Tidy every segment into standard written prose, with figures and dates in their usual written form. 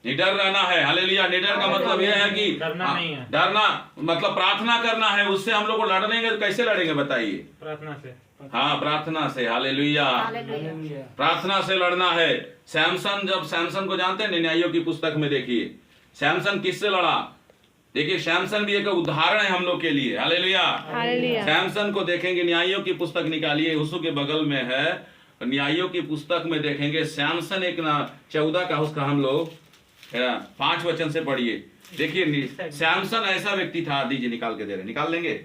निडर रहना है। हालेलुया। निडर का मतलब यह है कि डरना नहीं है। डरना मतलब प्रार्थना करना है। उससे हम लोग को लड़ेंगे तो कैसे लड़ेंगे बताइए? प्रार्थना से। हाँ, प्रार्थना से। हालेलुया। प्रार्थना से लड़ना है। सैमसन, जब सैमसन को जानते हैं न्यायियों की पुस्तक में, देखिए सैमसन किससे लड़ा। देखिए सैमसन भी एक उदाहरण है हम लोग के लिए। हालेलुया। सैमसन को देखेंगे, न्यायियों की पुस्तक निकालिए, यहोशू के बगल में है, न्यायियों की पुस्तक में देखेंगे सैमसन एक ना 14 का उसका हम लोग 5 वचन से पढ़िए। देखिए सैमसन ऐसा व्यक्ति था। दीजिए निकाल के दे रहे, निकाल लेंगे।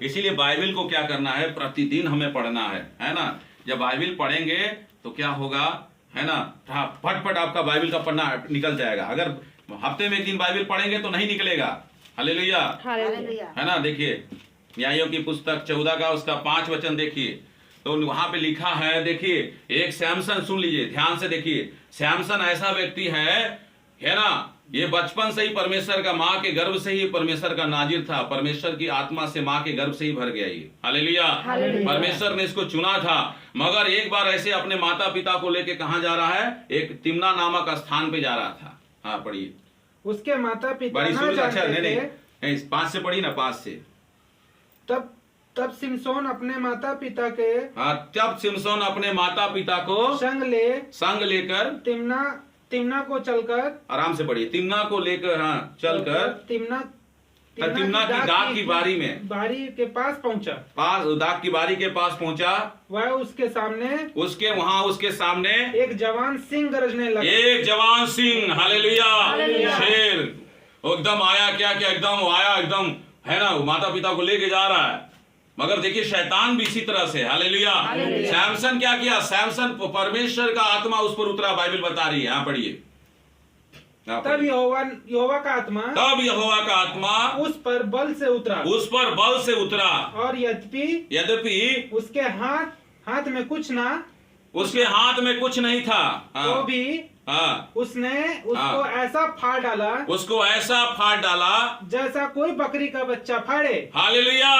इसीलिए बाइबल को क्या करना है, प्रतिदिन हमें पढ़ना है ना। जब बाइबल पढ़ेंगे तो क्या होगा, है ना, फटफट आपका बाइबल का पढ़ना निकल जाएगा। अगर हफ्ते में एक दिन बाइबल पढ़ेंगे तो नहीं निकलेगा। हालेलुया, है ना। देखिए न्यायों की पुस्तक 14 का उसका 5 वचन देखिए, तो वहां पे लिखा है, देखिए एक सैमसन, सुन लीजिए ध्यान से, देखिए सैमसन ऐसा व्यक्ति है ना, ये बचपन से ही परमेश्वर का, माँ के गर्भ से ही परमेश्वर का नाजिर था। परमेश्वर की आत्मा से माँ के गर्भ से ही भर गया ये। हालेलुया। परमेश्वर ने इसको चुना था। मगर एक बार ऐसे अपने माता पिता को लेके कहाँ जा रहा है, एक तिम्ना नामक स्थान पे जा रहा था। हाँ पढ़िए। उसके माता पिता बड़ी ना अच्छा, जानते नहीं थे। नहीं 5 से पढ़ी ना, 5 से। तब सिमसोन अपने माता पिता के तब सिमसोन अपने माता पिता को संग लेकर तिम्ना को चलकर, आराम से पढ़िए, तिम्ना को लेकर, हाँ चलकर तिम्ना की दाग की बारी के पास पहुंचा। दाग की बारी के पास पहुंचा। वह उसके सामने एक जवान सिंह गरजने लगा। एक जवान सिंह, हालेलुया, शेर एकदम आया, क्या एकदम आया, एकदम, है ना, माता पिता को लेके जा रहा है। मगर देखिए शैतान भी इसी तरह से। हालेलुया। सैमसन क्या किया, सैमसन परमेश्वर का आत्मा उस पर उतरा, बाइबल बता रही है। यहाँ पढ़िए। तब यहोवा का आत्मा उस पर बल से उतरा। और यद्यपि उसके हाथ में कुछ नहीं था, तो भी उसने उसको ऐसा फाड़ डाला जैसा कोई बकरी का बच्चा फाड़े। हालेलुया।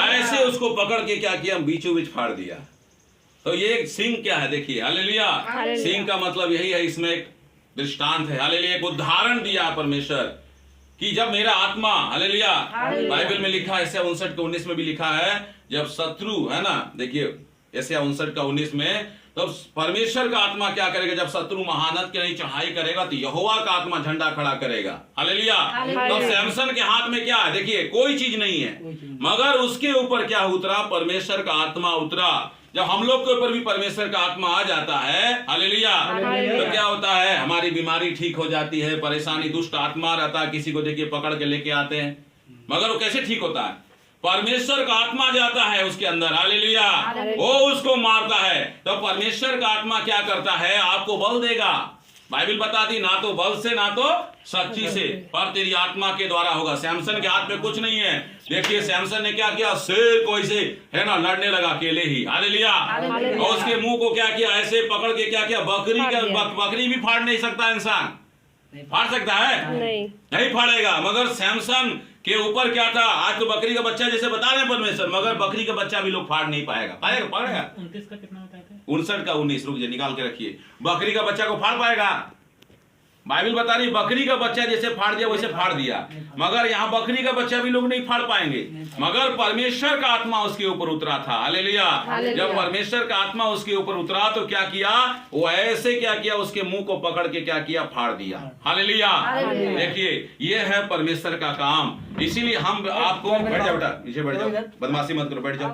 ऐसे उसको पकड़ के क्या किया, बीचों बीच फाड़ दिया। तो ये सिंह क्या है, देखिए। हालेलुया। सिंह का मतलब यही है, इसमें एक दृष्टांत है। हालेलुया। एक उदाहरण दिया परमेश्वर कि जब मेरा आत्मा, हालेलुया, बाइबल में लिखा है, ऐसे 59 के 19 में भी लिखा है, जब शत्रु, है ना, देखिए ऐसे 59 का 19 में, तब परमेश्वर का आत्मा क्या करेगा, जब शत्रु महानद के नहीं चढ़ाई करेगा तो यहोवा का आत्मा झंडा खड़ा करेगा। हालेलुया। तब सैमसन के हाथ में क्या है, देखिए कोई चीज नहीं है, मगर उसके ऊपर क्या उतरा, परमेश्वर का आत्मा उतरा। जब हम लोग के ऊपर भी परमेश्वर का आत्मा आ जाता है, हालेलुया, तो क्या होता है, हमारी बीमारी ठीक हो जाती है, परेशानी, दुष्ट आत्मा रहता है, किसी को देखिए पकड़ के लेके आते हैं, मगर वो कैसे ठीक होता है, परमेश्वर का आत्मा जाता है उसके अंदर। हालेलुया। वो उसको मारता है। तो परमेश्वर का आत्मा क्या करता है, आपको बल देगा। बाइबल बताती, ना तो बल से ना तो सच्ची से, पर तेरी आत्मा के द्वारा होगा। सैमसन के हाथ में कुछ नहीं है। देखिए सैमसन ने क्या किया, शेर को ऐसे, है ना, लड़ने लगा अकेले ही। हालेलुया। और उसके मुंह को क्या किया, ऐसे पकड़ के क्या किया, बकरी भी फाड़ नहीं सकता इंसान, फाड़ सकता है? नहीं फाड़ेगा। मगर सैमसन के ऊपर क्या था, आज तो बकरी का बच्चा जैसे बता रहे हैं परमेश्वर, मगर बकरी का बच्चा भी लोग फाड़ नहीं पाएगा। पाएगा 29 का कितना बताया था? 59 का 19, रुक जाइए निकाल के रखिए। बकरी का बच्चा को फाड़ पाएगा? बाइबल बता रही बकरी का बच्चा जैसे फाड़ दिया वैसे फाड़ दिया, मगर यहाँ बकरी का बच्चा भी लोग नहीं फाड़ पाएंगे। मगर परमेश्वर का आत्मा उसके ऊपर उतरा था। हालेलुया। जब परमेश्वर का आत्मा उसके ऊपर उतरा तो क्या किया, वो ऐसे क्या किया, उसके मुंह को पकड़ के क्या किया, फाड़ दिया। हालेलुया। देखिए ये है परमेश्वर का काम। इसीलिए हम आपको, बैठ जाओ बेटा, पीछे बैठ जाओ, बदमाशी मत करो, बैठ जाओ।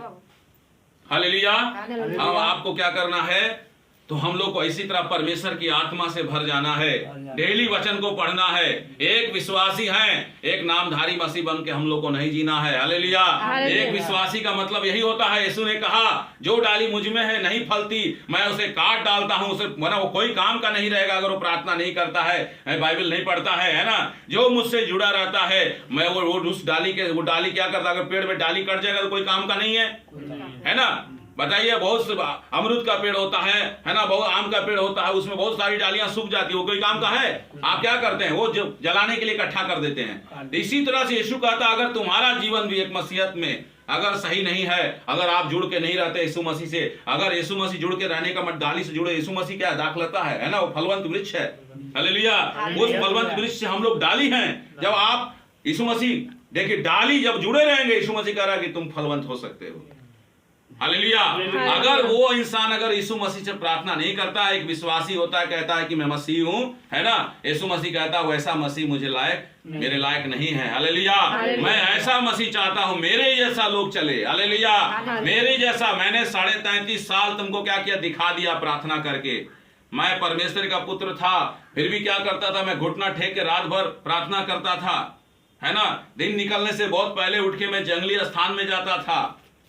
हालेलुया। अब आपको क्या करना है, तो हम लोग को इसी तरह परमेश्वर की आत्मा से भर जाना है, डेली वचन को पढ़ना है। एक विश्वासी है, एक नामधारी मसीह बन के हम लोग को नहीं जीना है। हालेलुया। एक विश्वासी का मतलब यही होता है, यीशु ने कहा, जो डाली मुझ में है नहीं फलती, मैं उसे काट डालता हूं, उसे वो कोई काम का नहीं रहेगा अगर वो प्रार्थना नहीं करता है, बाइबल नहीं पढ़ता है ना। जो मुझसे जुड़ा रहता है, मैं वो उस डाली के, वो डाली क्या करता, अगर पेड़ में डाली कट जाएगा तो कोई काम का नहीं है ना। बताइए, बहुत अमरूद का पेड़ होता है ना, बहुत आम का पेड़ होता है, उसमें बहुत सारी डालियां सूख जाती है, वो कोई काम का है? आप क्या करते हैं, वो जलाने के लिए इकट्ठा कर देते हैं। तो इसी तरह से यीशु कहता, अगर तुम्हारा जीवन भी एक मसीहत में अगर सही नहीं है, अगर आप जुड़ के नहीं रहते यीशु मसीह से, अगर यीशु मसीह जुड़ के रहने का मत, डाली से जुड़े, यीशु मसीह क्या दाखलता है ना, वो फलवंत वृक्ष है। हालेलुया। उस फलवंत वृक्ष से हम लोग डाली हैं। जब आप यीशु मसीह, देखिए डाली जब जुड़े रहेंगे, यीशु मसीह कह रहा है कि तुम फलवंत हो सकते हो। हालेलुया। अगर वो इंसान अगर यीशु मसीह से प्रार्थना नहीं करता, एक विश्वासी होता है, कहता है कि मैं मसीह हूं, है ना, यीशु मसीह कहता है वैसा मसीह मुझे मेरे लायक नहीं है। हालेलुया। मैं ऐसा मसीह चाहता हूं मेरे जैसा लोग चले। हालेलुया। मेरे जैसा। मैंने 33.5 साल तुमको क्या किया, दिखा दिया प्रार्थना करके। मैं परमेश्वर का पुत्र था, फिर भी क्या करता था, मैं घुटना टेक के रात भर प्रार्थना करता था, है ना। दिन निकलने से बहुत पहले उठ के मैं जंगली स्थान में जाता था।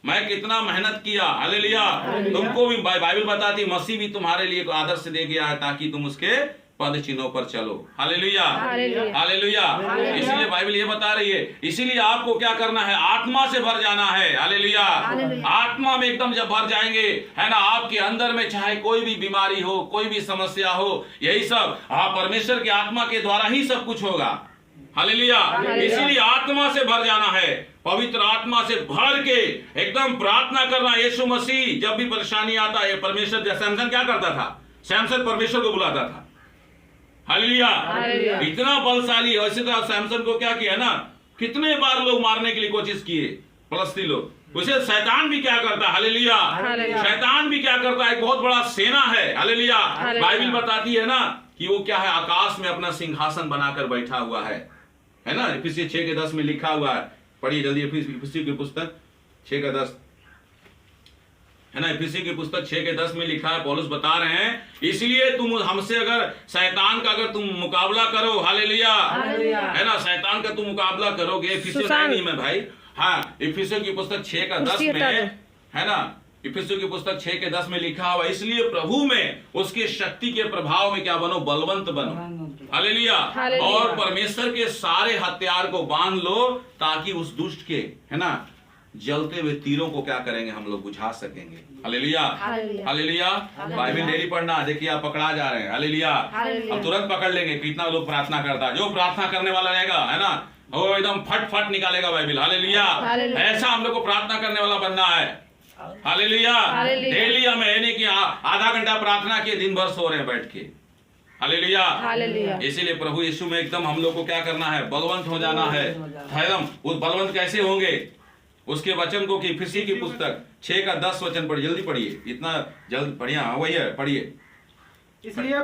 मैं कितना मेहनत किया। हालेलुया। तुमको भी बाइबल बताती, मसीह भी तुम्हारे लिए आदर्श दे गया है ताकि तुम उसके पद चिन्हों पर चलो। हालेलुया। हालेलुया। इसीलिए बाइबल ये बता रही है, इसीलिए आपको क्या करना है, आत्मा से भर जाना है। हालेलुया। आत्मा में एकदम जब भर जाएंगे, है ना, आपके अंदर में चाहे कोई भी बीमारी हो, कोई भी समस्या हो, यही सब परमेश्वर की आत्मा के द्वारा ही सब कुछ होगा। हालेलुया। इसीलिए आत्मा से भर जाना है, पवित्र आत्मा से भर के एकदम प्रार्थना करना। यीशु मसीह जब भी परेशानी आता है, परमेश्वर, सैमसन क्या करता था, सैमसन परमेश्वर को बुलाता था। हालेलुया। इतना बलशाली। वैसे तो सैमसन को क्या किया ना, कितने बार लोग मारने के लिए कोशिश किए फलस्तीनी लोग। उसे शैतान भी क्या करता है। हालेलुया। शैतान भी क्या करता है, एक बहुत बड़ा सेना है। हालेलुया। बाइबल बताती है ना कि वो क्या है, आकाश में अपना सिंहासन बनाकर बैठा हुआ है ना। इफिसियों 6:10 में लिखा हुआ है, पढ़िए जल्दी। इफिसियों की पुस्तक 6:10 है ना। इफिसियों की पुस्तक 6:10 में लिखा है, पौलुस बता रहे हैं, इसलिए तुम हमसे अगर शैतान का अगर तुम मुकाबला करो, हालेलुया, है ना, शैतान का तुम मुकाबला करोगे। इफिसियों नहीं मैं भाई, हाँ, इफिसियों की पुस्तक 6:10 में, है ना, इफिसियों की पुस्तक 6:10 में लिखा हुआ, इसलिए प्रभु में उसके शक्ति के प्रभाव में क्या बनो, बलवंत बनो। हालेलुया। और परमेश्वर के सारे हथियार को बांध लो ताकि उस दुष्ट के, है ना, जलते हुए तीरों को क्या करेंगे, हम लोग बुझा सकेंगे। हालेलुया। हालेलुया। बाइबल डेली पढ़ना। देखिए आप पकड़ा जा रहे हैं। हालेलुया। अब तुरंत पकड़ लेंगे। कितना लोग प्रार्थना करता है, जो प्रार्थना करने वाला रहेगा, है ना, वो एकदम फट फट निकालेगा बाइबल। हालेलुया। ऐसा हम लोग को प्रार्थना करने वाला बनना है। हालेलुया। डेली हमें है नहीं कि आधा घंटा प्रार्थना किए, दिन भर सो रहे हैं बैठ के। हालेलुया। इसीलिए प्रभु यीशु में एकदम हम लोग को क्या करना है, बलवंत हो जाना है। एकदम उस बलवंत कैसे होंगे, उसके वचन को, कि इफिसियों की पुस्तक 6:10 वचन पढ़िए, जल्दी पढ़िए, इतना जल्द पढ़िए। हाँ वही है, पढ़िए। इसलिए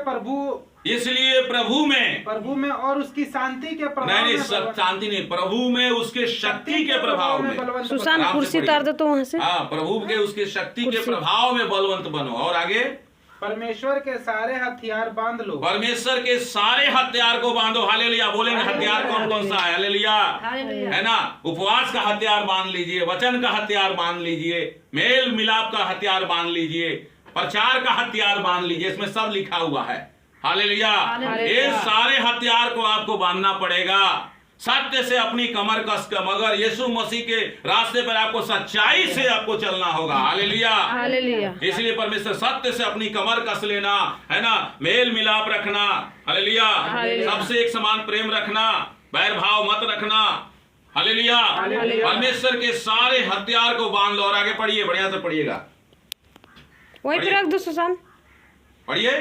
प्रभु में और उसकी शांति के प्रभाव नहीं, सब शांति नहीं, प्रभु में उसके शक्ति के प्रभाव में। सुशांत कुर्सी उतार दो तो वहां से। हाँ, प्रभु के उसके शक्ति के प्रभाव में बलवंत बनो। और आगे, परमेश्वर के सारे हथियार बांध लो। परमेश्वर के सारे हथियार को बांधो। हालेलुया। बोलेंगे हथियार कौन कौन सा है। हालेलुया, है ना। उपवास का हथियार बांध लीजिए, वचन का हथियार बांध लीजिए, मेल मिलाप का हथियार बांध लीजिए, प्रचार का हथियार बांध लीजिए, इसमें सब लिखा हुआ है। हालेलुया। ये सारे हथियार को आपको बांधना पड़ेगा। सत्य से अपनी कमर कस कर, मगर यीशु मसीह के रास्ते पर आपको सच्चाई से आपको चलना होगा। हालेलुया। इसलिए परमेश्वर सत्य से अपनी कमर कस लेना, है ना, मेल मिलाप रखना। हालेलुया। सबसे एक समान प्रेम रखना, बैर भाव मत रखना। हालेलुया। परमेश्वर के सारे हथियार को बांध लो। और आगे पढ़िए, बढ़िया से पढ़िएगा। वहीं पे रख दो सुशांत, पढ़िए।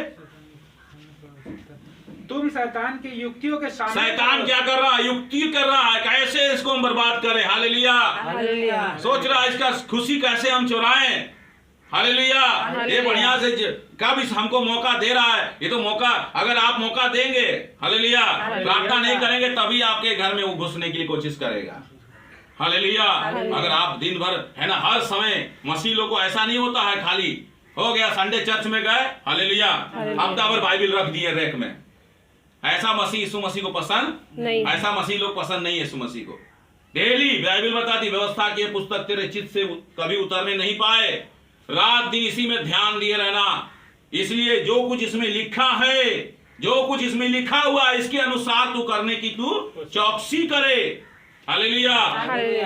तुम शैतान की युक्तियों के सामने, शैतान क्या कर रहा है, युक्ति कर रहा है, कैसे इसको हम बर्बाद करें। हालेलुया। सोच रहा है इसका खुशी कैसे हम चुराएं। हालेलुया। ये बढ़िया से कब इस हमको मौका दे रहा है, ये तो मौका, अगर आप मौका देंगे, हालेलुया, प्रार्थना नहीं करेंगे, तभी आपके घर में वो घुसने की कोशिश करेगा। हालेलुया। अगर आप दिन भर, है ना, हर समय, मसीह लोग को ऐसा नहीं होता है, खाली हो गया संडे चर्च में गए, हालेलुया, हफ्ता भर बाइबल रख दिए रैक में। ऐसा मसीह, यीशु मसीह को पसंद नहीं, ऐसा मसीह लोग पसंद नहीं है यीशु मसीह को। डेली बाइबल बताती, व्यवस्था की पुस्तक तेरे चित्त से कभी उतरने नहीं पाए, रात दिन इसी में ध्यान दिए रहना। इसलिए जो कुछ इसमें लिखा है, जो कुछ इसमें लिखा हुआ है, इसके अनुसार तू करने की तू चौकसी करे। हालेलुया।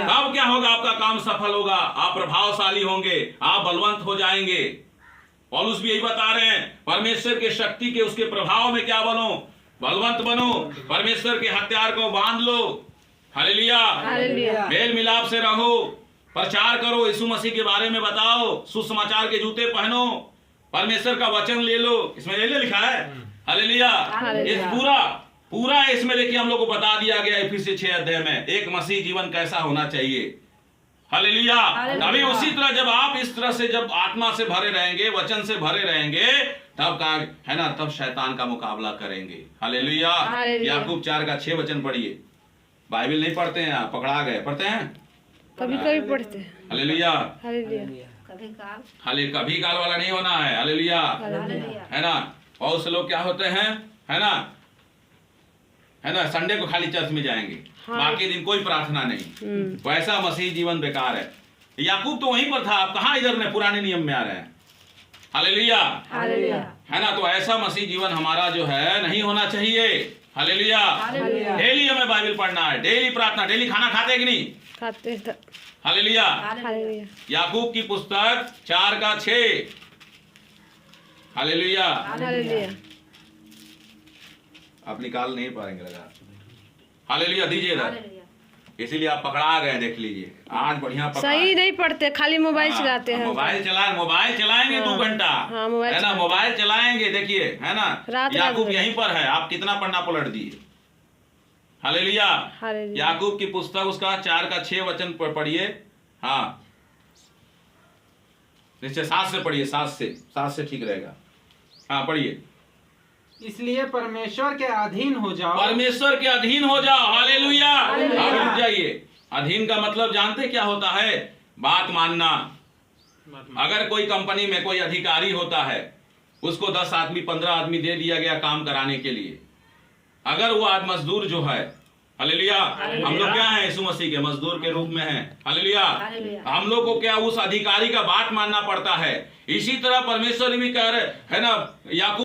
तब क्या होगा, आपका काम सफल होगा, आप प्रभावशाली होंगे, आप बलवंत हो जाएंगे। पौलुस भी यही बता रहे हैं, परमेश्वर के शक्ति के उसके प्रभाव में क्या बनो, बलवंत बनो। परमेश्वर के हथियार को बांध लो। हालेलुया। मेल मिलाप से रहो, प्रचार करो, यीशु मसीह के बारे में बताओ, सुसमाचार के जूते पहनो, परमेश्वर का वचन ले लो। इसमें ये लिखा है, हालेलुया। इस पूरा इसमें देखिए हम लोग को बता दिया गया इफिसी 6 अध्याय में एक मसीह जीवन कैसा होना चाहिए। हालेलुया। अभी उसी तरह जब आप इस तरह से जब आत्मा से भरे रहेंगे, वचन से भरे रहेंगे, तब का है ना, तब शैतान का मुकाबला करेंगे। हालेलुया। याकूब 4:6 वचन पढ़िए। बाइबल नहीं पढ़ते हैं आप, पकड़ा गए। पढ़ते हैं कभी कभी पढ़ते हैं। हालेलुया। हालेलुया। कभी काल वाला नहीं होना है। हालेलुया। है ना, बहुत से लोग क्या होते हैं, है ना, संडे को खाली चर्च में जाएंगे, बाकी दिन कोई प्रार्थना नहीं। वैसा मसीह जीवन बेकार है। याकूब तो वहीं पर था, आप कहाँ इधर में पुराने नियम में आ रहे हैं। हालेलुया। है ना, तो ऐसा मसीह जीवन हमारा जो है नहीं होना चाहिए। हालेलुया। डेली हमें बाइबल पढ़ना है, डेली प्रार्थना, डेली खाना खाते कि नहीं? खाते हैं। हालेलुया। हालेलुया। याकूब की पुस्तक 4:6। हालेलुया। हालेलुया। आप निकाल नहीं पाएंगे लगा। हालेलुया दीजिए ना, इसीलिए आप पकड़ा गए। देख लीजिए आज बढ़िया सही नहीं पढ़ते, खाली मोबाइल चलाते हैं। मोबाइल चलाएंगे 2 घंटा, है ना, मोबाइल चलाएंगे। देखिए है ना, याकूब यहीं पर है, आप कितना पढ़ना पलट दिए। हालेलुया। याकूब की पुस्तक उसका 4:6 वचन पढ़िए। हाँ, नीचे 7 से पढ़िए, 7 से ठीक रहेगा। हाँ पढ़िए। इसलिए परमेश्वर के अधीन हो जाओ। परमेश्वर के अधीन हो जाओ। हालेलुया। अब रुक जाइए। अधीन का मतलब जानते क्या होता है? बात मानना। अगर कोई कंपनी में कोई अधिकारी होता है, उसको 10 आदमी 15 आदमी दे दिया गया काम कराने के लिए, अगर वो आज मजदूर जो है, हालेलुया, हम लोग क्या हैं? यीशु मसीह के मजदूर के रूप में हैं। हालेलुया। हम लोग को क्या उस अधिकारी का बात मानना पड़ता है। इसी तरह परमेश्वर भी कह रहे है ना, याकूब